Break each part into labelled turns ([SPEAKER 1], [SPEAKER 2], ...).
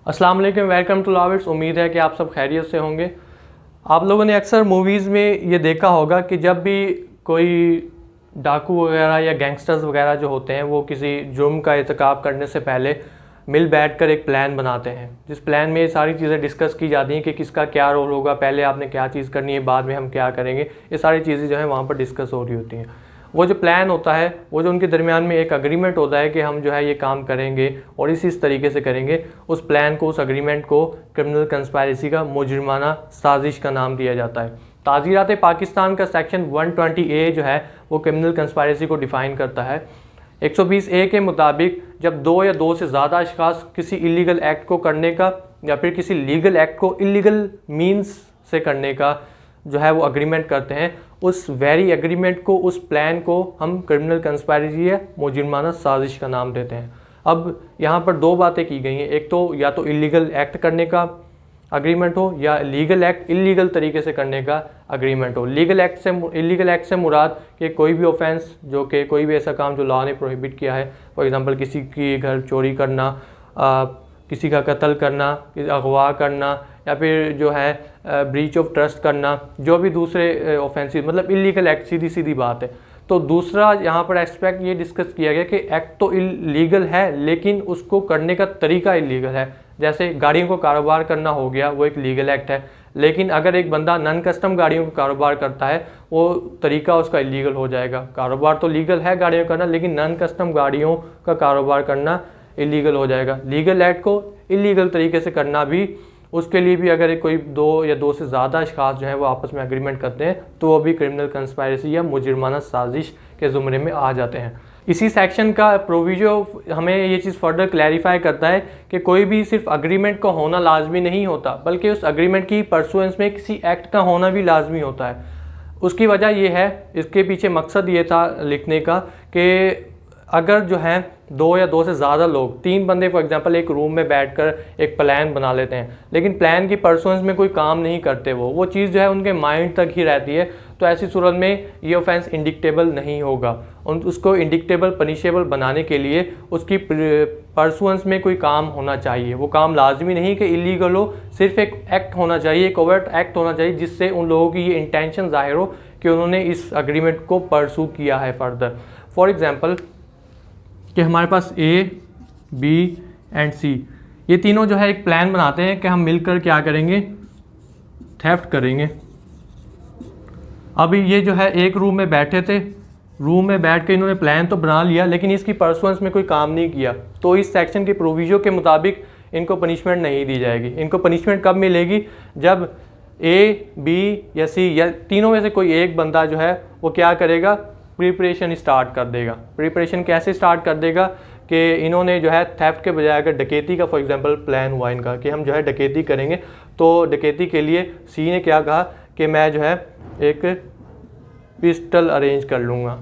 [SPEAKER 1] अस्सलाम वालेकुम, welcome to लॉविट्स। उम्मीद है कि आप सब खैरियत से होंगे। आप लोगों ने अक्सर मूवीज़ में ये देखा होगा कि जब भी कोई डाकू वगैरह या गैंगस्टर्स वगैरह जो होते हैं वो किसी जुर्म का इर्तिकाब करने से पहले मिल बैठकर एक प्लान बनाते हैं, जिस प्लान में ये सारी चीज़ें डिस्कस की जाती हैं कि किसका क्या रोल होगा, पहले आपने क्या चीज़ करनी है, बाद में हम क्या करेंगे। ये सारी चीज़ें जो है वहाँ पर डिस्कस हो रही होती हैं। वो जो प्लान होता है, वो जो उनके दरमियान में एक अग्रीमेंट होता है कि हम जो है ये काम करेंगे और इस तरीके से करेंगे, उस प्लान को, उस अग्रीमेंट को क्रिमिनल कंस्पायरेसी का मुजरिमाना साजिश का नाम दिया जाता है। ताज़ीरात पाकिस्तान का सेक्शन 120A जो है वो क्रिमिनल कंस्पायरेसी को डिफ़ाइन करता है। 120A के मुताबिक जब दो या दो से ज़्यादा अशखास किसी इलीगल एक्ट को करने का या फिर किसी लीगल एक्ट को इलीगल मीन्स से करने का जो है वो अग्रीमेंट करते हैं, उस वेरी एग्रीमेंट को, उस प्लान को हम क्रिमिनल कंस्पायरेसी या मुजरिमाना साजिश का नाम देते हैं। अब यहाँ पर दो बातें की गई हैं, एक तो या तो इलीगल एक्ट करने का अग्रीमेंट हो या लीगल एक्ट इलीगल तरीके से करने का अग्रीमेंट हो। इलीगल एक्ट से मुराद कि कोई भी ऑफेंस जो कि कोई भी ऐसा काम जो लॉ ने प्रोहिबिट किया है, फॉर एग्जांपल किसी की घर चोरी करना, किसी का कत्ल करना, अगवा करना या फिर जो है ब्रीच ऑफ ट्रस्ट करना, जो भी दूसरे ऑफेंसिव मतलब इलीगल एक्ट, सीधी सीधी बात है। तो दूसरा यहाँ पर एस्पेक्ट ये डिस्कस किया गया कि एक्ट तो इलीगल है लेकिन उसको करने का तरीका इलीगल है। जैसे गाड़ियों को कारोबार करना हो गया, वो एक लीगल एक्ट है, लेकिन अगर एक बंदा नॉन कस्टम गाड़ियों का कारोबार करता है वो तरीका उसका इलीगल हो जाएगा। कारोबार तो लीगल है गाड़ियों करना, लेकिन नॉन कस्टम गाड़ियों का कारोबार करना इलीगल हो जाएगा। लीगल एक्ट को इलीगल तरीके से करना भी, उसके लिए भी अगर कोई दो या दो से ज़्यादा अशखास जो है वो आपस में एग्रीमेंट करते हैं तो वो भी क्रिमिनल कंस्पायरेसी या मुजरिमाना साजिश के ज़ुमरे में आ जाते हैं। इसी सेक्शन का प्रोविजो हमें ये चीज़ फर्दर क्लैरिफाई करता है कि कोई भी सिर्फ अग्रीमेंट का होना लाजमी नहीं होता, बल्कि उस अग्रीमेंट की परसुएंस में किसी एक्ट का होना भी लाजमी होता है। उसकी वजह यह है, इसके पीछे मकसद ये था लिखने का कि अगर जो है दो या दो से ज़्यादा लोग, तीन बंदे फॉर एग्जांपल एक रूम में बैठकर एक प्लान बना लेते हैं, लेकिन प्लान की परसुएंस में कोई काम नहीं करते, वो चीज़ जो है उनके माइंड तक ही रहती है, तो ऐसी सूरत में ये ऑफेंस इंडिक्टेबल नहीं होगा। उसको इंडिक्टेबल, पनिशेबल बनाने के लिए उसकी परसुएंस में कोई काम होना चाहिए। वो काम लाजमी नहीं कि इलीगल हो, सिर्फ एक एक्ट होना चाहिए, एक ओवर्ट एक्ट होना चाहिए जिससे उन लोगों की ये इंटेंशन जाहिर हो कि उन्होंने इस अग्रीमेंट को परसू किया है फर्दर। फॉर एग्जाम्पल कि हमारे पास A, B एंड C, ये तीनों जो है एक प्लान बनाते हैं कि हम मिलकर क्या करेंगे, थेफ्ट करेंगे। अभी ये जो है एक रूम में बैठे थे, रूम में बैठ के इन्होंने प्लान तो बना लिया लेकिन इसकी परसुएंस में कोई काम नहीं किया, तो इस सेक्शन के प्रोविजो के मुताबिक इनको पनिशमेंट नहीं दी जाएगी। इनको पनिशमेंट कब मिलेगी, जब A, B या C या तीनों में से कोई एक बंदा जो है वो क्या करेगा, प्रिपरेशन स्टार्ट कर देगा। प्रिपरेशन कैसे स्टार्ट कर देगा कि इन्होंने जो है थेफ्ट के बजाय अगर डकैती का फॉर एग्जांपल प्लान हुआ इनका कि हम जो है डकैती करेंगे, तो डकैती के लिए सी ने क्या कहा कि मैं जो है एक पिस्टल अरेंज कर लूँगा,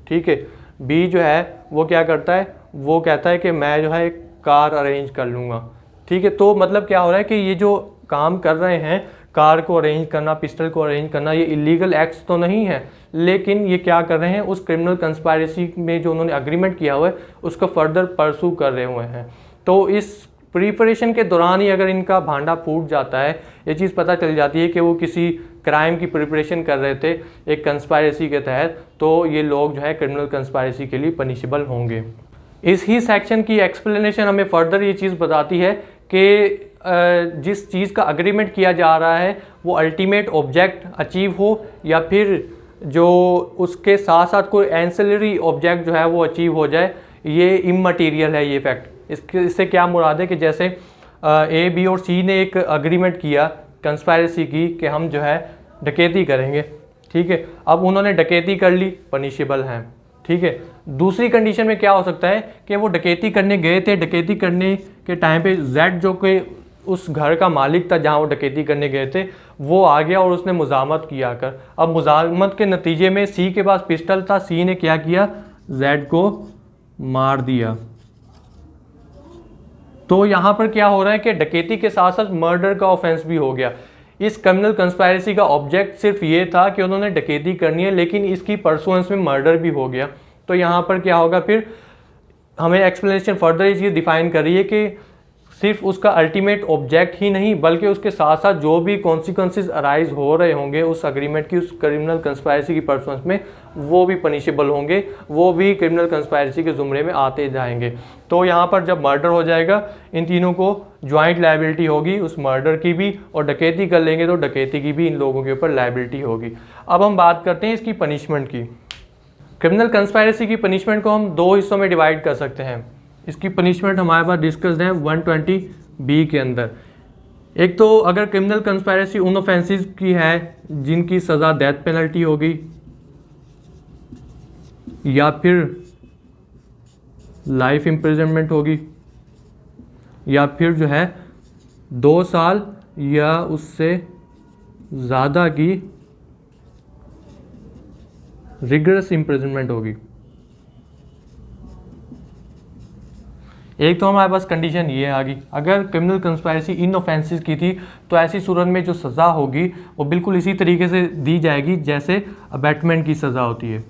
[SPEAKER 1] ठीक है। बी जो है वो क्या करता है, वो कहता है कि मैं जो है एक कार अरेंज कर लूँगा, ठीक है। तो मतलब क्या हो रहा है कि ये जो काम कर रहे हैं, कार को अरेंज करना, पिस्टल को अरेंज करना, ये इलीगल एक्ट्स तो नहीं है, लेकिन ये क्या कर रहे हैं, उस क्रिमिनल कंस्पायरेसी में जो उन्होंने अग्रीमेंट किया हुआ है उसको फर्दर परसू कर रहे हुए हैं। तो इस प्रिपरेशन के दौरान ही अगर इनका भांडा फूट जाता है, ये चीज़ पता चल जाती है कि वो किसी क्राइम की प्रिपरेशन कर रहे थे एक कंस्पायरेसी के तहत, तो ये लोग जो है क्रिमिनल कंस्पायरेसी के लिए पनिशेबल होंगे। इस ही सेक्शन की एक्सप्लेनेशन हमें फर्दर ये चीज़ बताती है कि जिस चीज़ का अग्रीमेंट किया जा रहा है वो अल्टीमेट ऑब्जेक्ट अचीव हो या फिर जो उसके साथ साथ कोई एंसिलरी ऑब्जेक्ट जो है वो अचीव हो जाए, ये इममटीरियल है ये फैक्ट। इससे क्या मुराद है कि जैसे A, B और C ने एक अग्रीमेंट किया कंस्पायरेसी की कि हम जो है डकैती करेंगे, ठीक है। अब उन्होंने डकैती कर ली, पनिशेबल हैं, ठीक है। दूसरी कंडीशन में क्या हो सकता है कि वो डकैती करने गए थे, डकैती करने के टाइम पे Z जो कि उस घर का मालिक था जहाँ वो डकैती करने गए थे, वो आ गया और उसने मुज़ाहमत किया कर। अब मुज़ाहमत के नतीजे में C के पास पिस्टल था, C ने क्या किया, Z को मार दिया। तो यहाँ पर क्या हो रहा है कि डकैती के साथ साथ मर्डर का ऑफेंस भी हो गया। इस क्रिमिनल कंस्पायरेसी का ऑब्जेक्ट सिर्फ ये था कि उन्होंने डकैती करनी है, लेकिन इसकी परसुएंस में मर्डर भी हो गया। तो यहाँ पर क्या होगा, फिर हमें एक्सप्लेनेशन फर्दर ये चीज़ डिफाइन कर रही है कि सिर्फ उसका अल्टीमेट ऑब्जेक्ट ही नहीं बल्कि उसके साथ साथ जो भी कॉन्सिक्वेंसेस अराइज हो रहे होंगे उस अग्रीमेंट की, उस क्रिमिनल कंस्पायरेसी की पर्सन्स में, वो भी पनिशेबल होंगे, वो भी क्रिमिनल कंस्पायरेसी के ज़ुमरे में आते जाएंगे। तो यहाँ पर जब मर्डर हो जाएगा इन तीनों को ज्वाइंट लायबिलिटी होगी, उस मर्डर की भी, और डकैती कर लेंगे तो डकैती की भी इन लोगों के ऊपर लायबिलिटी होगी। अब हम बात करते हैं इसकी पनिशमेंट की। क्रिमिनल कंस्पायरेसी की पनिशमेंट को हम दो हिस्सों में डिवाइड कर सकते हैं। इसकी पनिशमेंट हमारे पास डिस्कस्ड है 120B के अंदर। एक तो अगर क्रिमिनल कंस्पायरेसी उन ऑफेंसेस की है जिनकी सज़ा डेथ पेनल्टी होगी, या फिर लाइफ इम्प्रिजनमेंट होगी, या फिर जो है 2 साल या उससे ज़्यादा की रिगरस इम्प्रिजनमेंट होगी। एक तो हमारे पास कंडीशन ये आ गई, अगर क्रिमिनल कंस्पायरेसी इन ऑफेंसेस की थी तो ऐसी सूरत में जो सज़ा होगी वो बिल्कुल इसी तरीके से दी जाएगी जैसे अबैटमेंट की सज़ा होती है।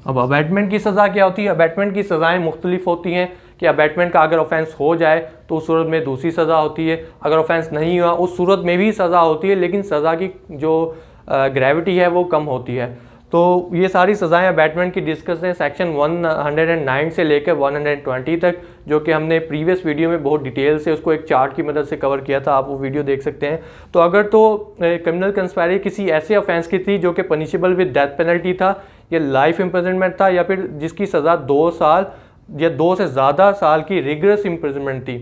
[SPEAKER 1] अब अबैटमेंट की सज़ा क्या होती है? अबैटमेंट की सज़ाएं मुख्तलिफ होती हैं कि अबैटमेंट का अगर ऑफेंस हो जाए तो उस सूरत में दूसरी सज़ा होती है, अगर ऑफेंस नहीं हुआ उस सूरत में भी सज़ा होती है, लेकिन सज़ा की जो ग्रेविटी है वो कम होती है। तो ये सारी सज़ाएं अबैटमेंट की डिस्कस हैं सेक्शन 109 से लेकर 120 तक, जो कि हमने प्रीवियस वीडियो में बहुत डिटेल से उसको एक चार्ट की मदद से कवर किया था, आप वो वीडियो देख सकते हैं। तो अगर तो क्रिमिनल कंस्पायरेसी किसी ऐसे ऑफेंस की थी जो कि पनिशेबल विद डेथ पेनल्टी था, या लाइफ इम्प्रिजनमेंट था, या फिर जिसकी सज़ा 2 साल या 2 से ज़्यादा साल की रिगरस इम्प्रिजनमेंट थी,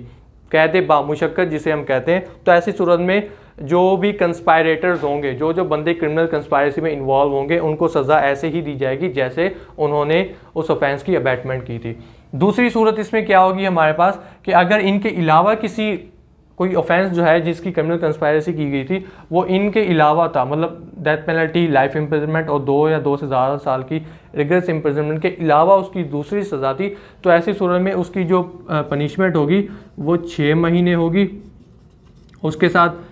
[SPEAKER 1] कैद बामुशक्कत जिसे हम कहते हैं, तो ऐसी सूरत में जो भी कंस्पायरेटर्स होंगे, जो जो बंदे क्रिमिनल कंस्पायरेसी में इन्वॉल्व होंगे, उनको सज़ा ऐसे ही दी जाएगी जैसे उन्होंने उस ऑफेंस की अबैटमेंट की थी। दूसरी सूरत इसमें क्या होगी हमारे पास कि अगर इनके अलावा किसी कोई ऑफेंस जो है जिसकी क्रिमिनल कंस्पायरेसी की गई थी वो इनके अलावा था, मतलब डेथ पेनल्टी, लाइफ इम्प्रिजनमेंट और 2 या 2 से ज़्यादा साल की रिगरस इम्प्रिजनमेंट के अलावा उसकी दूसरी सज़ा थी, तो ऐसी सूरत में उसकी जो पनिशमेंट होगी वो 6 महीने होगी। उसके साथ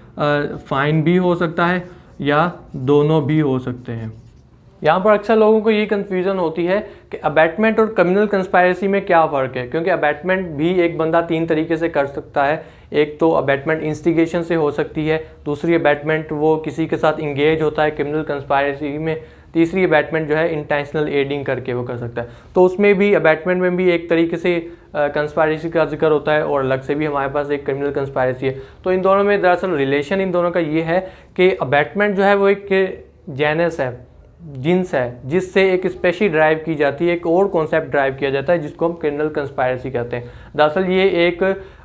[SPEAKER 1] फ़ाइन भी हो सकता है या दोनों भी हो सकते हैं। यहाँ पर अक्सर लोगों को ये कन्फ्यूज़न होती है कि अबैटमेंट और क्रिमिनल कंस्पायरेसी में क्या फ़र्क है, क्योंकि अबैटमेंट भी एक बंदा 3 तरीके से कर सकता है। एक तो अबैटमेंट इंस्टिगेशन से हो सकती है, दूसरी अबैटमेंट वो किसी के साथ इंगेज होता है क्रिमिनल कंस्पायरेसी में, तीसरी अबैटमेंट जो है इंटेंशनल एडिंग करके वो कर सकता है। तो उसमें भी अबैटमेंट में भी एक तरीके से कंस्पायरेसी का जिक्र होता है और अलग से भी हमारे पास एक क्रिमिनल कंस्पायरेसी है। तो इन दोनों में दरअसल रिलेशन इन दोनों का ये है कि अबैटमेंट जो है वो एक जेनस है, जिन्स है, जिससे एक स्पेशली ड्राइव की जाती है, एक और कॉन्सेप्ट ड्राइव किया जाता है जिसको हम क्रिमिनल कंस्पायरेसी कहते हैं। दरअसल ये एक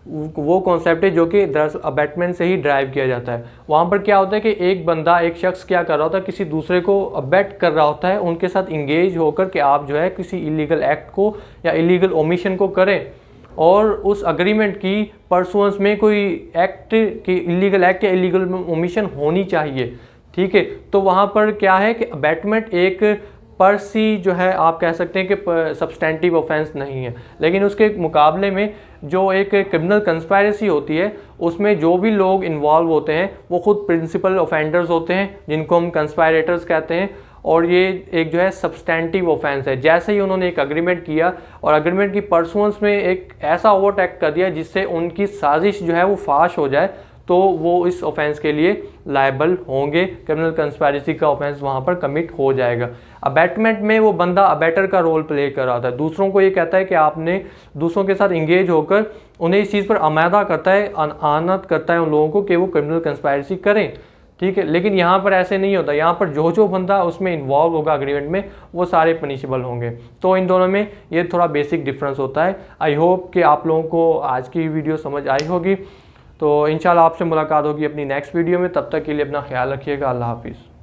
[SPEAKER 1] वो कॉन्सेप्ट है जो कि दरअसल अबैटमेंट से ही ड्राइव किया जाता है। वहाँ पर क्या होता है कि एक बंदा, एक शख्स क्या कर रहा होता है, किसी दूसरे को अबैट कर रहा होता है, उनके साथ इंगेज होकर कि आप जो है किसी इलीगल एक्ट को या इलीगल ओमिशन को करें, और उस अग्रीमेंट की परसुएंस में कोई एक्ट की इलीगल एक्ट या इलीगल ओमिशन होनी चाहिए। ठीक है, तो वहाँ पर क्या है कि अबैटमेंट एक पर सी जो है आप कह सकते हैं कि सब्सटेंटिव ऑफेंस नहीं है, लेकिन उसके मुकाबले में जो एक क्रिमिनल कंस्पायरेसी होती है उसमें जो भी लोग इन्वॉल्व होते हैं वो खुद प्रिंसिपल ऑफेंडर्स होते हैं जिनको हम कंस्पायरेटर्स कहते हैं, और ये एक जो है सब्सटेंटिव ऑफेंस है। जैसे ही उन्होंने एक अग्रीमेंट किया और अग्रीमेंट की परसुएंस में एक ऐसा ओवरटेक कर दिया जिससे उनकी साजिश जो है वो फाश हो जाए, तो वो इस ऑफेंस के लिए लायबल होंगे, क्रिमिनल कंस्पायरेसी का ऑफेंस वहाँ पर कमिट हो जाएगा। अबैटमेंट में वो बंदा अबैटर का रोल प्ले कर रहा था, दूसरों को ये कहता है कि आपने दूसरों के साथ इंगेज होकर उन्हें इस चीज़ पर आमादा करता है, आनत करता है उन लोगों को कि वो क्रिमिनल कंस्पायरेसी करें। ठीक है, लेकिन यहाँ पर ऐसे नहीं होता, यहाँ पर जो जो बंदा उसमें इन्वॉल्व होगा अग्रीमेंट में वो सारे पनिशेबल होंगे। तो इन दोनों में ये थोड़ा बेसिक डिफरेंस होता है। आई होप कि आप लोगों को आज की वीडियो समझ आई होगी। तो इंशाल्लाह आपसे मुलाकात होगी अपनी नेक्स्ट वीडियो में, तब तक के लिए अपना ख्याल रखिएगा। अल्लाह हाफिज़।